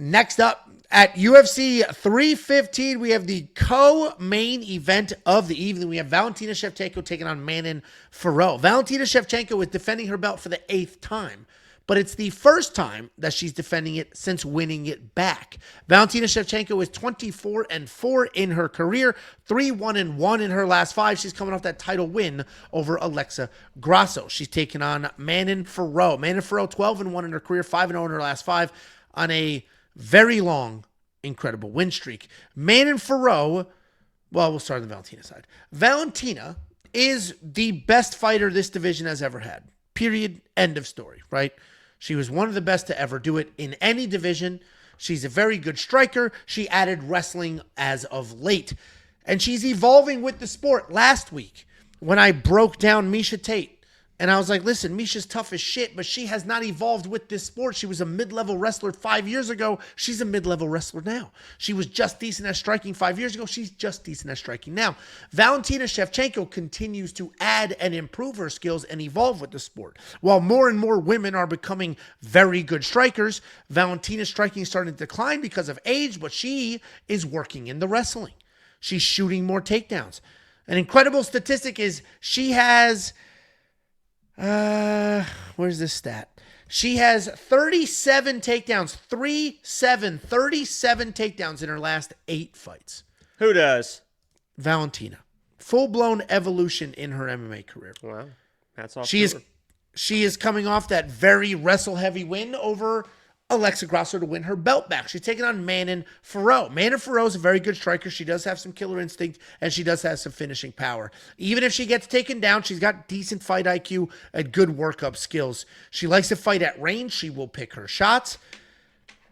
Next up at UFC 315, we have the co-main event of the evening. We have Valentina Shevchenko taking on Manon Fiorot. Valentina Shevchenko is defending her belt for the 8th time, but it's the first time that she's defending it since winning it back. Valentina Shevchenko is 24-4 in her career, 3-1-1 in her last 5. She's coming off that title win over Alexa Grasso. She's taking on Manon Fiorot. Manon Fiorot, 12-1 in her career, 5-0 in her last 5 on a very long, incredible win streak. Manon Fiorot, well, we'll start on the Valentina side. Valentina is the best fighter this division has ever had. Period. End of story, right? She was one of the best to ever do it in any division. She's a very good striker. She added wrestling as of late. And she's evolving with the sport. Last week, when I broke down Miesha Tate, and I was like, listen, Misha's tough as shit, but she has not evolved with this sport. She was a mid-level wrestler 5 years ago. She's a mid-level wrestler now. She was just decent at striking 5 years ago. She's just decent at striking now. Valentina Shevchenko continues to add and improve her skills and evolve with the sport. While more and more women are becoming very good strikers, Valentina's striking is starting to decline because of age, but she is working in the wrestling. She's shooting more takedowns. An incredible statistic is she has... where's this stat? She has 37 takedowns, 37 takedowns in her last 8 fights. Who does? Valentina. Full-blown evolution in her MMA career. Wow. That's all. She is coming off that very wrestle-heavy win over Alexa Grasso to win her belt back. She's taking on Manon Fiorot. Manon Fiorot is a very good striker. She does have some killer instinct, and she does have some finishing power. Even if she gets taken down, she's got decent fight IQ and good workup skills. She likes to fight at range. She will pick her shots.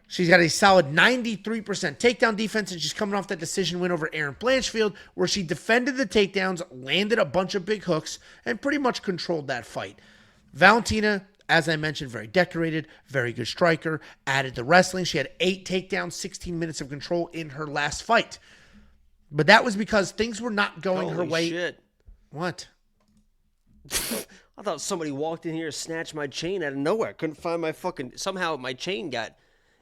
She's got a solid 93% takedown defense, and she's coming off that decision win over Erin Blanchfield, where she defended the takedowns, landed a bunch of big hooks, and pretty much controlled that fight. Valentina, as I mentioned, very decorated, very good striker, added the wrestling. She had 8 takedowns, 16 minutes of control in her last fight. But that was because things were not going her way. Shit. What? I thought somebody walked in here and snatched my chain out of nowhere. I couldn't find my somehow my chain got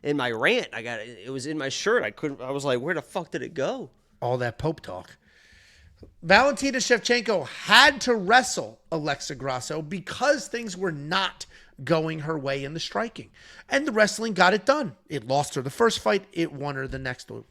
in my rant. It was in my shirt. I was like, where the fuck did it go? All that Pope talk. Valentina Shevchenko had to wrestle Alexa Grasso because things were not going her way in the striking. And the wrestling got it done. It lost her the first fight. It won her the next one.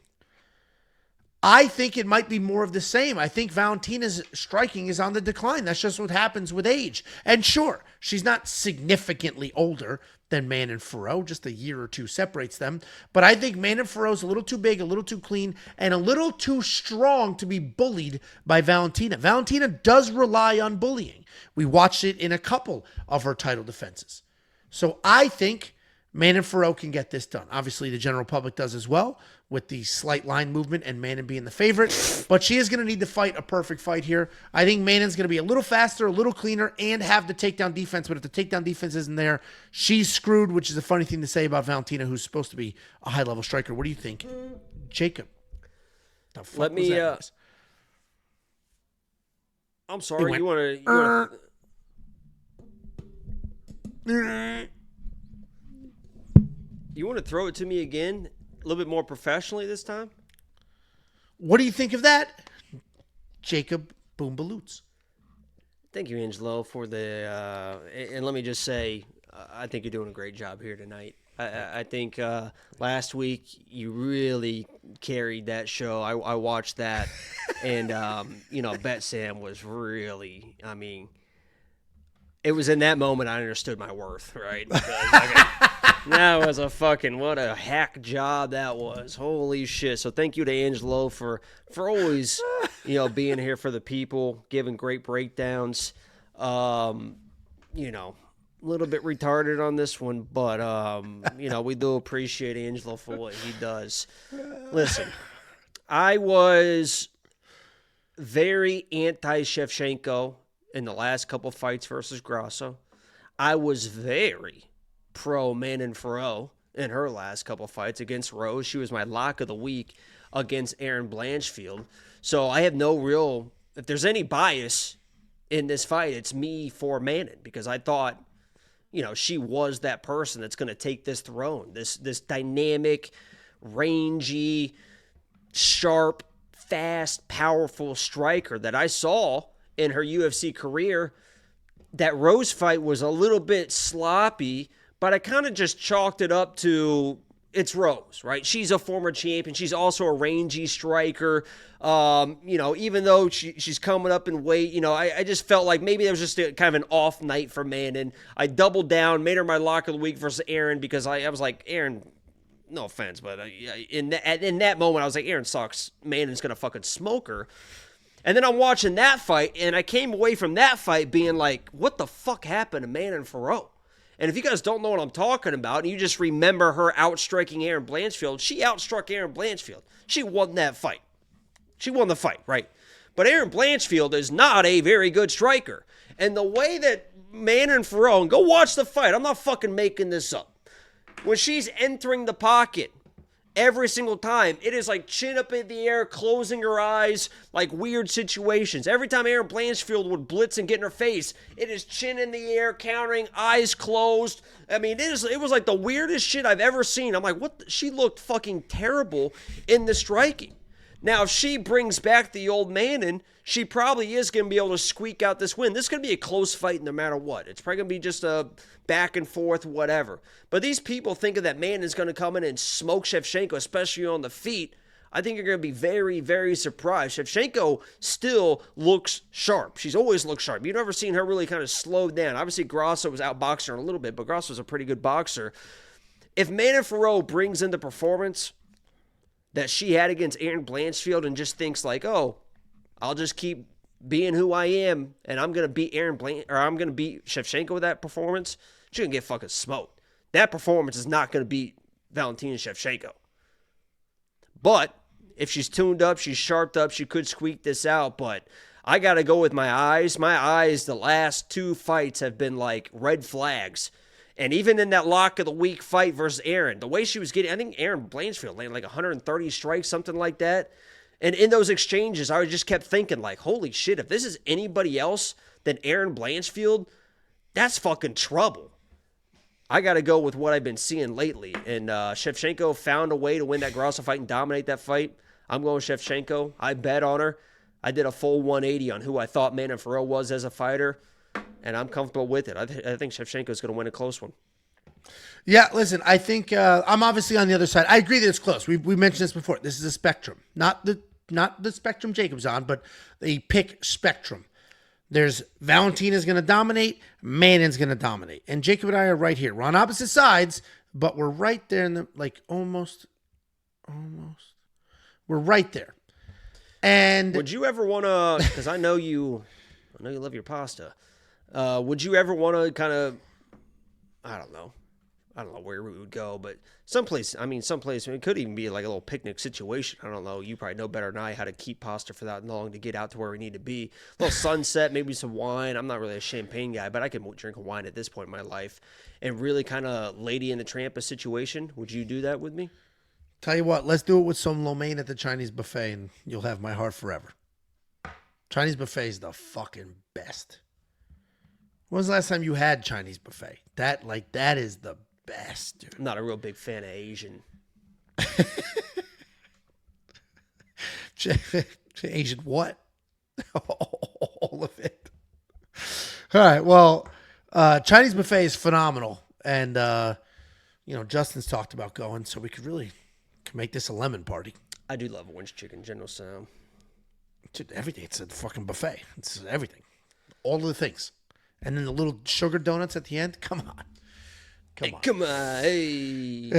I think it might be more of the same. I think Valentina's striking is on the decline. That's just what happens with age. And sure, she's not significantly older than Manon Fiorot. Just a year or two separates them. But I think Manon Fiorot's a little too big, a little too clean, and a little too strong to be bullied by Valentina. Valentina does rely on bullying. We watched it in a couple of her title defenses. So I think Manon Fiorot can get this done. Obviously, the general public does as well, with the slight line movement and Manon being the favorite. But she is going to need to fight a perfect fight here. I think Manon's going to be a little faster, a little cleaner, and have the takedown defense. But if the takedown defense isn't there, she's screwed, which is a funny thing to say about Valentina, who's supposed to be a high-level striker. What do you think, Jacob? Let me... I'm sorry. You want to... You want to throw it to me again, a little bit more professionally this time? What do you think of that, Jacob Boombaloots? Thank you, Angelo, for the and let me just say, I think you're doing a great job here tonight. I think last week you really carried that show. I watched that, and Bet Sam was really, it was in that moment I understood my worth, right? Because, that was what a hack job that was. Holy shit. So thank you to Angelo for always, being here for the people, giving great breakdowns. A little bit retarded on this one, but, we do appreciate Angelo for what he does. Listen, I was very anti-Shevchenko in the last couple fights versus Grasso. I was very pro Manon Fiorot in her last couple fights against Rose. She was my lock of the week against Erin Blanchfield. So I have no real, if there's any bias in this fight, it's me for Manon, because I thought she was that person that's going to take this throne, this dynamic, rangy, sharp, fast, powerful striker that I saw in her UFC career. That Rose fight was a little bit sloppy, but I kind of just chalked it up to it's Rose, right? She's a former champion. She's also a rangy striker. Even though she's coming up in weight, I just felt like maybe there was just kind of an off night for Manon. I doubled down, made her my lock of the week versus Aaron because I was like, Aaron, no offense, but in that moment, I was like, Aaron sucks. Manon's going to fucking smoke her. And then I'm watching that fight, and I came away from that fight being like, what the fuck happened to Manon Fiorot? And if you guys don't know what I'm talking about, and you just remember her outstriking Erin Blanchfield, she outstruck Erin Blanchfield. She won that fight. She won the fight, right? But Erin Blanchfield is not a very good striker. And the way that Manon Fiorot, and go watch the fight, I'm not fucking making this up. When she's entering the pocket, every single time, it is like chin up in the air, closing her eyes, like weird situations. Every time Erin Blanchfield would blitz and get in her face, it is chin in the air, countering, eyes closed. I mean, it was like the weirdest shit I've ever seen. I'm like, what? She looked fucking terrible in the striking. Now, if she brings back the old Manon, she probably is going to be able to squeak out this win. This is going to be a close fight no matter what. It's probably going to be just a back and forth, whatever. But these people thinking that Manon is going to come in and smoke Shevchenko, especially on the feet. I think you're going to be very, very surprised. Shevchenko still looks sharp. She's always looked sharp. You've never seen her really kind of slow down. Obviously, Grasso was outboxing her a little bit, but Grasso's a pretty good boxer. If Manon Fiorot brings in the performance that she had against Erin Blanchfield and just thinks like, oh, I'll just keep being who I am, and I'm gonna beat I'm gonna beat Shevchenko with that performance, she's gonna get fucking smoked. That performance is not gonna beat Valentina Shevchenko. But if she's tuned up, she's sharped up, she could squeak this out. But I gotta go with my eyes. My eyes, the last two fights have been like red flags. And even in that lock of the week fight versus Erin, the way she was getting, I think Erin Blanchfield landed like 130 strikes, something like that. And in those exchanges, I just kept thinking like, holy shit, if this is anybody else than Erin Blanchfield, that's fucking trouble. I got to go with what I've been seeing lately. And Shevchenko found a way to win that Grasso fight and dominate that fight. I'm going Shevchenko. I bet on her. I did a full 180 on who I thought Manon Fiorot was as a fighter. And I'm comfortable with it. I think Shevchenko is going to win a close one. Yeah, listen, I think I'm obviously on the other side. I agree that it's close. We mentioned this before. This is a spectrum. Not the spectrum Jacob's on, but the pick spectrum. There's Valentina's going to dominate, Manon's going to dominate. And Jacob and I are right here. We're on opposite sides, but we're right there in the, like, almost. We're right there. And would you ever want to, because I know you love your pasta. Would you ever want to kind of, I don't know where we would go, but someplace, it could even be like a little picnic situation. I don't know. You probably know better than I how to keep pasta for that long to get out to where we need to be. A little sunset, maybe some wine. I'm not really a champagne guy, but I can drink a wine at this point in my life and really kind of Lady in the Tramp situation. Would you do that with me? Tell you what, let's do it with some lo mein at the Chinese buffet and you'll have my heart forever. Chinese buffet is the fucking best. When was the last time you had Chinese buffet? That is the best, dude. I'm not a real big fan of Asian. Asian what? All of it. All right. Well, Chinese buffet is phenomenal. And, Justin's talked about going, so we could make this a lemon party. I do love orange chicken, General Sam. Everything. It's a fucking buffet. It's everything. All of the things. And then the little sugar donuts at the end. Come on. Come on. Hey.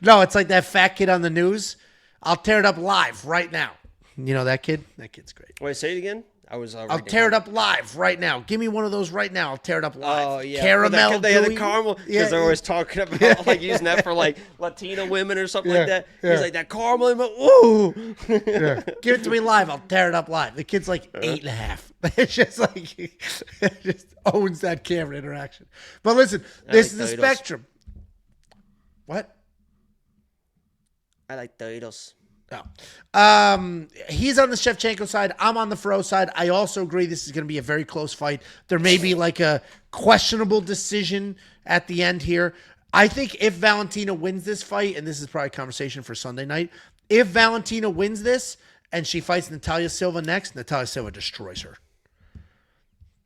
No, it's like that fat kid on the news. I'll tear it up live right now. You know that kid? That kid's great. Wait, say it again? I'll tear it up live right now. Give me one of those right now. I'll tear it up live. Oh, yeah. Caramel. They had the caramel. Because they're always talking about like using that for like Latino women or something like that. He's like, that caramel. Ooh. Yeah. Give it to me live. I'll tear it up live. The kid's like 8.5. It's just like, it just owns that camera interaction. But listen, this is the spectrum. What? I like Doritos. No. He's on the Shevchenko side. I'm on the Fiorot side. I also agree this is going to be a very close fight. There may be like a questionable decision at the end here. I think if Valentina wins this fight, and this is probably a conversation for Sunday night, if Valentina wins this and she fights Natalia Silva next, Natalia Silva destroys her.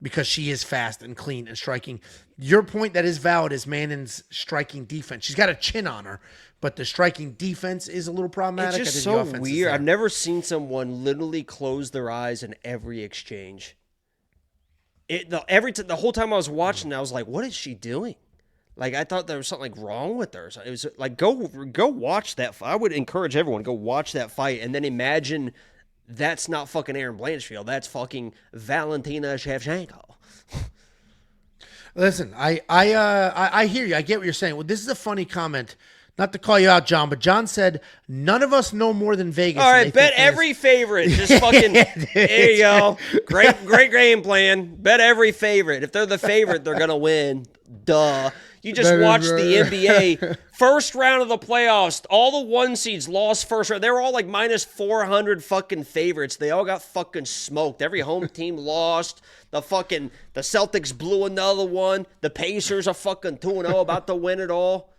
Because she is fast and clean and striking. Your point that is valid is Manon's striking defense. She's got a chin on her, but the striking defense is a little problematic. It's just so weird. I've never seen someone literally close their eyes in every exchange. The whole time I was watching, I was like, "What is she doing?" Like I thought there was something like wrong with her. So it was like go watch that. I would encourage everyone to go watch that fight and then imagine. That's not fucking Aaron Blanchfield. That's fucking Valentina Shevchenko. Listen, I hear you. I get what you're saying. Well, this is a funny comment. Not to call you out, John, but John said, none of us know more than Vegas. All right, bet every favorite. Just fucking, there you go. Great game plan. Bet every favorite. If they're the favorite, they're going to win. Duh. You just watched the NBA first round of the playoffs. All the one seeds lost first round. They were all like minus 400 fucking favorites. They all got fucking smoked. Every home team lost. The Celtics blew another one. The Pacers are fucking 2-0 about to win it all.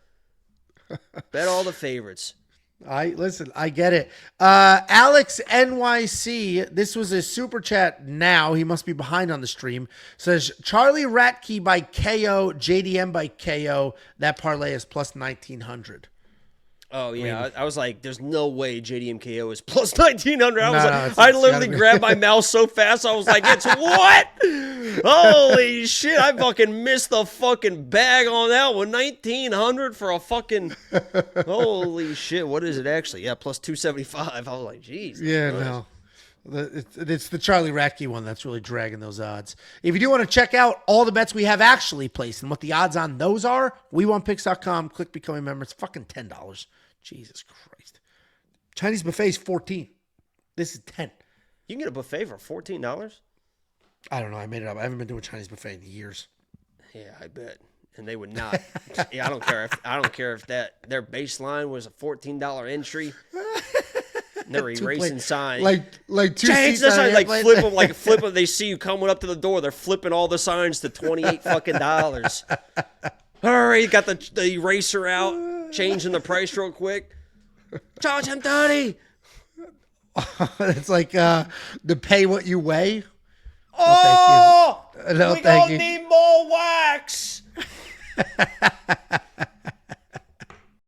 Bet all the favorites. Listen, I get it. Alex NYC, this was a super chat now. He must be behind on the stream. Says Charlie Ratke by KO, JDM by KO. That parlay is plus 1900. Oh, yeah. I was like, there's no way JDMKO is plus 1900. I literally grabbed my mouse so fast. I was like, it's what? Holy shit. I fucking missed the fucking bag on that one. 1900 for a fucking, holy shit. What is it actually? Yeah, plus 275. I was like, geez. Yeah, no. It's the Charlie Ratke one that's really dragging those odds. If you do want to check out all the bets we have actually placed and what the odds on those are, WeWantPicks.com. Click Become a Member. It's fucking $10. Jesus Christ. Chinese buffet is 14. This is 10. You can get a buffet for $14? I don't know. I made it up. I haven't been to a Chinese buffet in years. Yeah, I bet. And they would not. Yeah, I don't care if that their baseline was a $14 entry. They're erasing signs. Like two change seats the sign, flip them. They see you coming up to the door. They're flipping all the signs to $28 fucking dollars. All right, got the eraser out, changing the price real quick. Charge him 30. It's like the pay what you weigh. Oh, no, we gonna need more wax.